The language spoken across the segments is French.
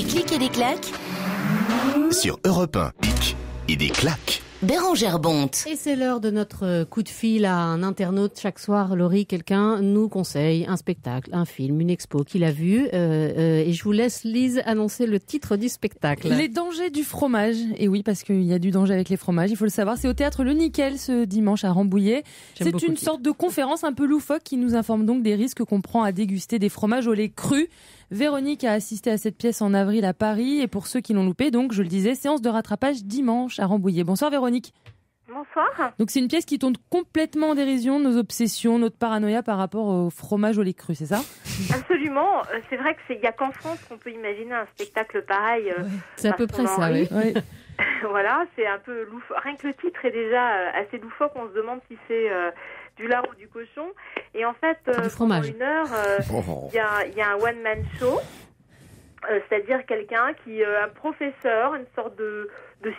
clics et des claques Sur Europe 1, pic et des claques. Bérangère Bonte. Et c'est l'heure de notre coup de fil à un internaute. Chaque soir, Laurie, quelqu'un nous conseille un spectacle, un film, une expo qu'il a vu. Et je vous laisse, Lise, annoncer le titre du spectacle. Les dangers du fromage. Et oui, parce qu'il y a du danger avec les fromages, il faut le savoir. C'est au Théâtre Le Nickel ce dimanche à Rambouillet. C'est une sorte de conférence un peu loufoque qui nous informe donc des risques qu'on prend à déguster des fromages au lait cru. Véronique a assisté à cette pièce en avril à Paris. Et pour ceux qui l'ont loupé, donc, je le disais, séance de rattrapage dimanche à Rambouillet. Bonsoir Véronique. Bonsoir. Donc c'est une pièce qui tourne complètement en dérision nos obsessions, notre paranoïa par rapport au fromage au lait cru, c'est ça ? Absolument. C'est vrai qu'il n'y a qu'en France qu'on peut imaginer un spectacle pareil. C'est à peu près ça, oui. Voilà, c'est un peu loufoque. Rien que le titre est déjà assez loufoque. On se demande si c'est du lard ou du cochon. Et en fait, pendant une heure, il y a un one-man show. C'est-à-dire quelqu'un un professeur, une sorte de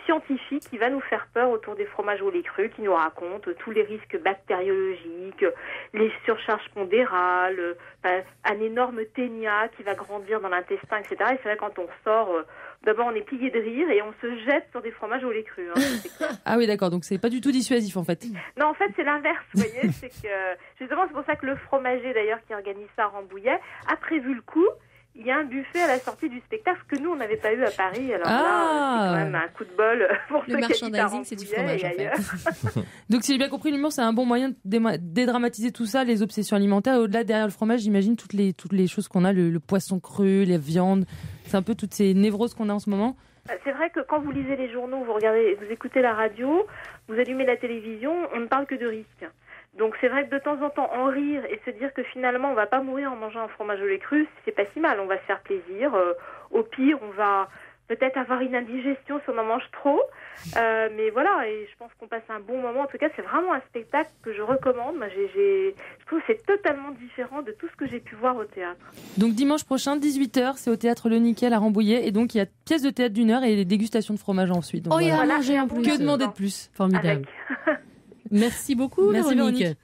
scientifique qui va nous faire peur autour des fromages au lait cru, qui nous raconte tous les risques bactériologiques, les surcharges pondérales, un énorme ténia qui va grandir dans l'intestin, etc. Et c'est vrai, quand on sort, d'abord on est plié de rire et on se jette sur des fromages au lait cru. Ah oui, d'accord, donc c'est pas du tout dissuasif en fait. Non, en fait c'est l'inverse, vous voyez. C'est que, justement, c'est pour ça que le fromager d'ailleurs qui organise ça à Rambouillet a prévu le coup. Il y a un buffet à la sortie du spectacle que nous, on n'avait pas eu à Paris. Alors là, c'est quand même un coup de bol pour ceux qui habitent à merchandising, c'est du fromage, en fait. Donc, si j'ai bien compris, l'humour, c'est un bon moyen de dédramatiser tout ça, les obsessions alimentaires. Et au-delà, derrière le fromage, j'imagine toutes les choses qu'on a, le poisson cru, les viandes. C'est un peu toutes ces névroses qu'on a en ce moment. C'est vrai que quand vous lisez les journaux, vous écoutez la radio, vous allumez la télévision, on ne parle que de risques. Donc c'est vrai que de temps en temps en rire et se dire que finalement on va pas mourir en mangeant un fromage au lait cru, c'est pas si mal, on va se faire plaisir. Au pire, on va peut-être avoir une indigestion si on en mange trop. Mais voilà, et je pense qu'on passe un bon moment. En tout cas, c'est vraiment un spectacle que je recommande. Moi, je trouve que c'est totalement différent de tout ce que j'ai pu voir au théâtre. Donc dimanche prochain, 18h, c'est au Théâtre Le Nickel à Rambouillet. Et donc il y a pièce de théâtre d'1 heure et des dégustations de fromage ensuite. Donc, il y a à manger en plus. Que demander de plus ? Formidable. Merci beaucoup, Merci Véronique. Véronique.